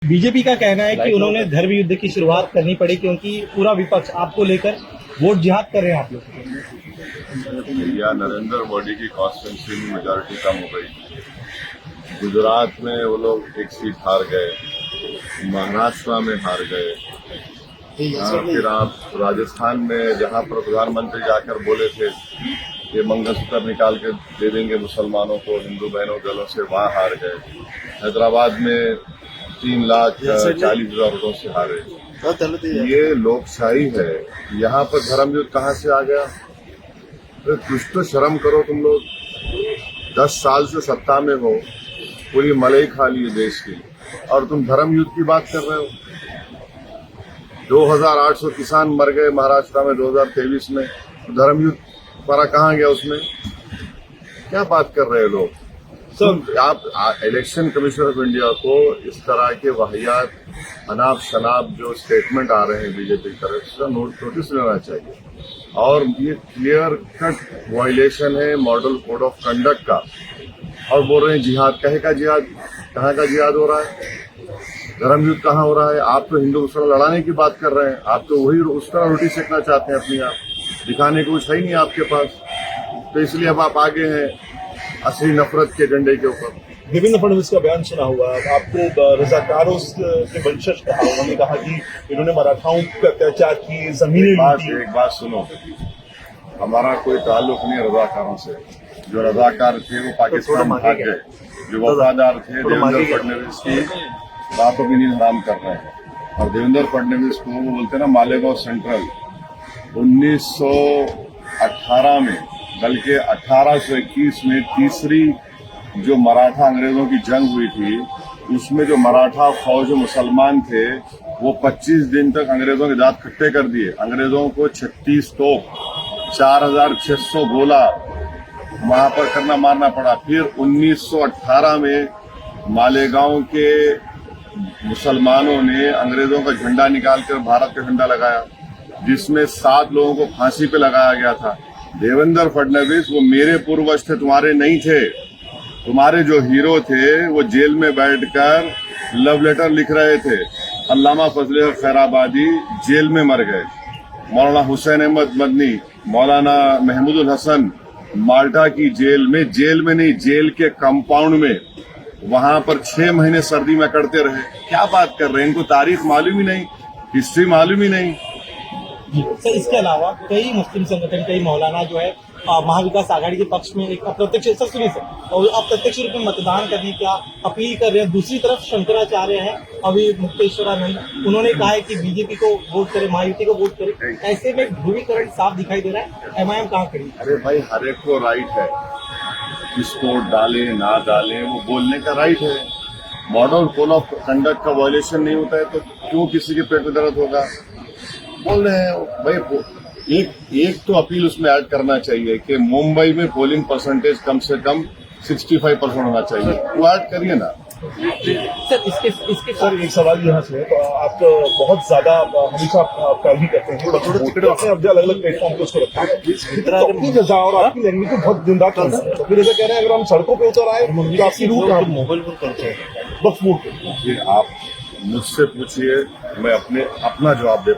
BJP का कहना है कि उन्होंने धर्म युद्ध की शुरुआत करनी पड़ी क्योंकि पूरा विपक्ष आपको लेकर वोट जिहाद कर रहे हैं आप लोग। या नरेंद्र मोदी की कॉन्स्टिट्यूंसी में मेजॉरिटी कम हो गई। गुजरात में वो लोग एक सीट हार गए, महाराष्ट्र में हार गए, फिर आप राजस्थान में जहां पर प्रधानमंत्री जाकर बोले थे कि मंगलसूत्र निकाल के दे देंगे मुसलमानों को, हिंदू बहनों दलों से, वहां हार गए। हैदराबाद में 3,40,000 वोटों से हारे। ये लोकशाही है, यहाँ पर धर्मयुद्ध कहाँ से आ गया? तो कुछ तो शर्म करो तुम लोग। 10 साल से सत्ता में हो, पूरी मलाई खा ली है देश की, और तुम धर्मयुद्ध की बात कर रहे हो। 2800 किसान मर गए महाराष्ट्र में 2023 में, धर्मयुद्ध पर कहाँ गया उसमें? क्या बात कर रहे हैं लोग? आप इलेक्शन कमीशन ऑफ इंडिया को इस तरह के वाहियात अनाप शनाप जो स्टेटमेंट आ रहे हैं बीजेपी की तरफ से नोटिस लेना चाहिए। और ये क्लियर कट वायलेशन है मॉडल कोड ऑफ कंडक्ट का। और बोल रहे हैं जिहाद। कहेगा जिहाद? कहाँ का जिहाद हो रहा है? धर्मयुद्ध कहाँ हो रहा है? आप तो हिंदू मुसलमान लड़ाने की बात कर रहे हैं। आप तो वही उस तरह रोटी सेकना चाहते हैं अपनी, आप दिखाने को कुछ है ही नहीं आपके पास। तो इसलिए अब आप आगे हैं असली नफरत के एजेंडे के ऊपर। देवेंद्र फडणवीस का बयान सुना हुआ, आपको रजाकारों के वंशज कहा। उन्होंने कहा कि इन्होंने मराठाओं पर अत्याचार की, जमीनें लूटी। एक बात सुनो, हमारा कोई ताल्लुक नहीं है रजाकारों से। जो रजाकार थे वो पाकिस्तान भाग गए, जो वफादार थे देवेंद्र फडणवीस की बातों की नींद हराम कर रहे हैं। और देवेंद्र फडणवीस को वो बोलते हैं ना मालेगांव सेंट्रल, 1918 में बल्कि 1821 में तीसरी जो मराठा अंग्रेजों की जंग हुई थी, उसमें जो मराठा फौज मुसलमान थे वो 25 दिन तक अंग्रेजों के दांत खट्टे कर दिए। अंग्रेजों को 36 तोप, 4600 गोला वहां पर करना मारना पड़ा। फिर 1918 में मालेगांव के मुसलमानों ने अंग्रेजों का झंडा निकालकर भारत का झंडा लगाया, जिसमें 7 लोगों को फांसी पे लगाया गया था। देवेंद्र फडणवीस वो मेरे पूर्वज थे, तुम्हारे नहीं थे। तुम्हारे जो हीरो थे वो जेल में बैठकर लव लेटर लिख रहे थे। अल्लामा फजल खैराबादी जेल में मर गए, मौलाना हुसैन अहमद मदनी, मौलाना महमूदुल हसन माल्टा की जेल में नहीं, जेल के कंपाउंड में, वहां पर 6 महीने सर्दी में कटते रहे। क्या बात कर रहे हैं? इनको तारीख मालूम ही नहीं, हिस्ट्री मालूम ही नहीं। सर, इसके अलावा कई मुस्लिम संगठन, कई मौलाना जो है महाविकास आघाड़ी के पक्ष में एक अप्रत्यक्ष और अप्रत्यक्ष रूप में मतदान करने का अपील कर रहे हैं। दूसरी तरफ शंकराचार्य हैं, अभी मुक्तेश्वरानंद, उन्होंने कहा है कि बीजेपी को वोट करे, महायुति को वोट करे। ऐसे में ध्रुवीकरण साफ दिखाई दे रहा है। एमआईएम कहाँ खड़ी? अरे भाई, हर एक को राइट है, किसको डाले ना डाले वो बोलने का राइट है। मॉडल कोड ऑफ कंडक्ट का वायलेशन नहीं होता है तो क्यों किसी के पेट में दर्द होगा? बोल रहे हैं भाई। एक तो अपील उसमें ऐड करना चाहिए कि मुंबई में पोलिंग परसेंटेज कम से कम 65% होना चाहिए। वो ऐड करिए ना। सर, इसके सर एक सवाल यहाँ से है, तो आप बहुत ज्यादा हमेशा पैरवी ही करते हैं, अपने अब अलग अलग प्लेटफॉर्म पे उसको रखते हैं। तो अपनी जजा और आपकी लैंग्वेज को बहुत जिंदा करना है। तो फिर ऐसा कह रहे हैं अगर हम सड़कों पे उतर आए तो आपकी रूट आप मोबाइल पर करते हैं, वक्त फूट। आप मुझसे पूछिए, मैं अपना जवाब दे